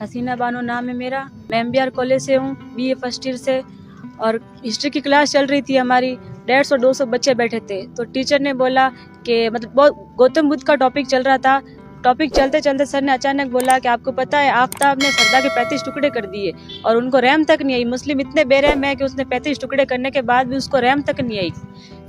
हसीना बानो नाम है मेरा। मैं MBR कॉलेज से हूँ, BA फर्स्ट ईयर से। और हिस्ट्री की क्लास चल रही थी हमारी, 150-200 बच्चे बैठे थे। तो टीचर ने बोला कि मतलब बहुत गौतम बुद्ध का टॉपिक चल रहा था। टॉपिक चलते चलते सर ने अचानक बोला कि आपको पता है आफताब ने सरदा के 35 टुकड़े कर दिए और उनको रहम तक नहीं आई। मुस्लिम इतने बेरहम है कि उसने 35 टुकड़े करने के बाद भी उसको रहम तक नहीं आई।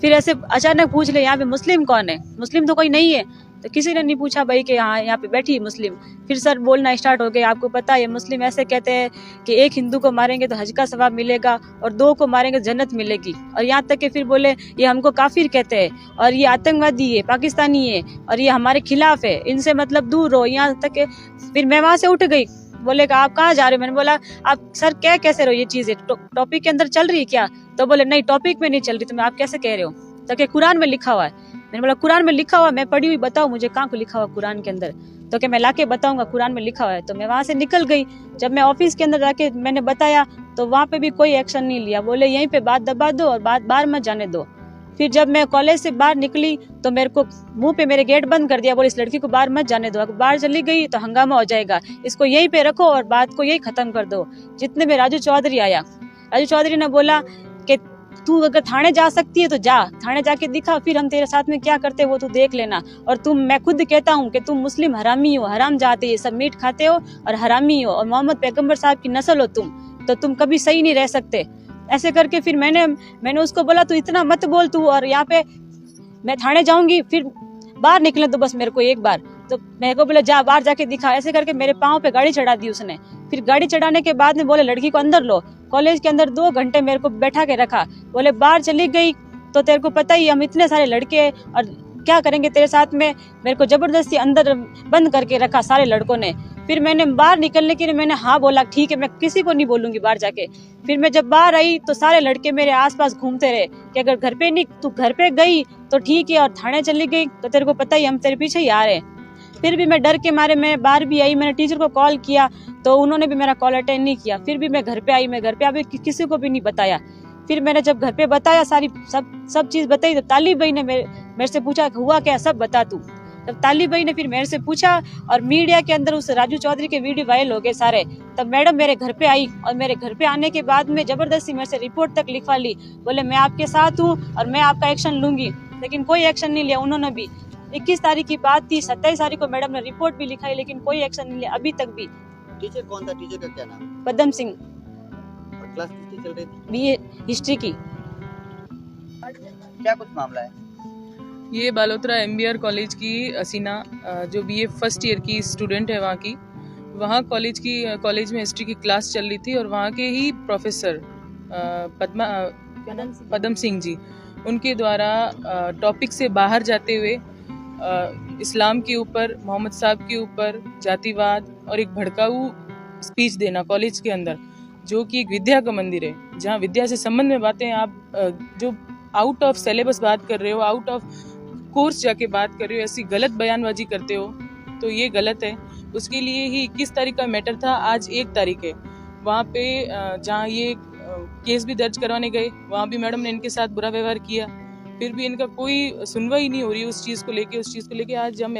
फिर ऐसे अचानक पूछ ले यहाँ पे मुस्लिम कौन है, मुस्लिम तो कोई नहीं है। तो किसी ने नहीं पूछा भाई कि यहाँ पे बैठी मुस्लिम। फिर सर बोलना स्टार्ट हो गए, आपको पता है मुस्लिम ऐसे कहते हैं कि एक हिंदू को मारेंगे तो हज का सवाब मिलेगा और 2 को मारेंगे तो जन्नत मिलेगी। और यहाँ तक कि फिर बोले ये हमको काफिर कहते हैं और ये आतंकवादी है, पाकिस्तानी है और ये हमारे खिलाफ है, इनसे मतलब दूर हो। यहाँ तक कि फिर मैं वहां से उठ गई। बोले कि आप कहाँ जा रहे हो? मैंने बोला आप सर क्या कैसे रहो, ये चीजें टॉपिक के अंदर चल रही है क्या? तो बोले नहीं टॉपिक में नहीं चल रही। तो मैं आप कैसे कह रहे हो? तो क्या कुरान में लिखा हुआ है? मैंने बोला कुरान में लिखा हुआ, मैं पढ़ी हुई, बताओ मुझे कहाँ को लिखा हुआ कुरान के अंदर। तो क्या मैं लाके बताऊंगा कुरान में लिखा हुआ है। तो मैं वहां से निकल गई। जब मैं ऑफिस के अंदर जाके मैंने बताया तो वहां पे भी कोई एक्शन नहीं लिया। बोले यहीं पे बात दबा दो और बात बाहर मत जाने दो। फिर जब मैं कॉलेज से बाहर निकली तो मेरे को मुंह पे मेरे गेट बंद कर दिया। बोले इस लड़की को बाहर मत जाने दो, अगर बाहर चली गई तो हंगामा हो जाएगा, इसको यहीं पे रखो और बात को यही खत्म कर दो। जितने में राजू चौधरी आया, राजू चौधरी ने बोला कि तू अगर थाने जा सकती है तो जा, थाने जाके दिखा, फिर हम तेरे साथ में क्या करते वो तू देख लेना। और मैं खुद कहता हूँ कि तुम मुस्लिम हरामी हो, हराम जाते, ये सब मीट खाते हो और हरामी हो और मोहम्मद पैगंबर साहब की नस्ल हो तुम, तो तुम कभी सही नहीं रह सकते। ऐसे करके फिर मैंने उसको बोला तू इतना मत बोल तू, और यहाँ पे मैं थाने जाऊंगी, फिर बाहर निकले तो बस मेरे को एक बार। तो मेरे को बोले जा बाहर जाके दिखा। ऐसे करके मेरे पाँव पे गाड़ी चढ़ा दी उसने। फिर गाड़ी चढ़ाने के बाद में बोले लड़की को अंदर लो। कॉलेज के अंदर 2 घंटे मेरे को बैठा के रखा। बोले बाहर चली गई तो तेरे को पता ही हम इतने सारे लड़के और क्या करेंगे तेरे साथ में। मेरे को जबरदस्ती अंदर बंद करके रखा सारे लड़कों ने। फिर मैंने बाहर निकलने के लिए मैंने हाँ बोला, ठीक है मैं किसी को नहीं बोलूंगी बाहर जाके। फिर मैं जब बाहर आई तो सारे लड़के मेरे आसपास घूमते रहे कि अगर घर पे नहीं, तू घर पे गई तो ठीक है और थाने चली गई तो तेरे को पता ही हम तेरे पीछे ही आ रहे हैं। फिर भी मैं डर के मारे मैं बाहर भी आई। मैंने टीचर को कॉल किया तो उन्होंने भी मेरा कॉल अटेंड नहीं किया। फिर भी मैं घर पे आई। मैं घर पे अभी किसी को भी नहीं बताया। फिर मैंने जब घर पे बताया सारी सब चीज बताई तो तालिब भाई ने मेरे से पूछा हुआ क्या, सब बता तू। तब तालिब भाई ने फिर मेरे से पूछा और मीडिया के अंदर उस राजू चौधरी के वीडियो वायरल हो गए सारे। तब मैडम मेरे घर पे आई और मेरे घर पे आने के बाद में जबरदस्ती मेरे से रिपोर्ट तक लिखवा ली। बोले मैं आपके साथ हूँ और मैं आपका एक्शन लूंगी, लेकिन कोई एक्शन नहीं लिया उन्होंने भी। 21 तारीख की बात थी, 27 तारीख को मैडम ने रिपोर्ट भी लिखाई लेकिन कोई एक्शन नहीं लिया अभी तक भी। टीचर कौन था? टीचर का क्या नाम? पदम सिंह। और क्लास किसकी चल रही थी? BA हिस्ट्री की। क्या कुछ मामला है? ये बालोतरा MBR कॉलेज की हसीना जो BA फर्स्ट ईयर की स्टूडेंट है वहाँ की, वहाँ कॉलेज में हिस्ट्री की क्लास चल रही थी और वहाँ के ही प्रोफेसर पदम सिंह जी, उनके द्वारा टॉपिक से बाहर जाते हुए इस्लाम के ऊपर, मोहम्मद साहब के ऊपर जातिवाद और एक भड़काऊ स्पीच देना कॉलेज के अंदर, जो कि एक विद्या का मंदिर है जहाँ विद्या से संबंध में बातें आप जो आउट ऑफ सिलेबस बात कर रहे हो, आउट ऑफ कोर्स जाके बात कर रहे हो, ऐसी गलत बयानबाजी करते हो तो ये गलत है। उसके लिए ही 21 तारीख का मैटर था, आज 1 तारीख है। वहाँ पे जहाँ ये केस भी दर्ज करवाने गए वहाँ भी मैडम ने इनके साथ बुरा व्यवहार किया, फिर भी इनका कोई सुनवाई नहीं हो रही उस चीज़ को लेके। आज हम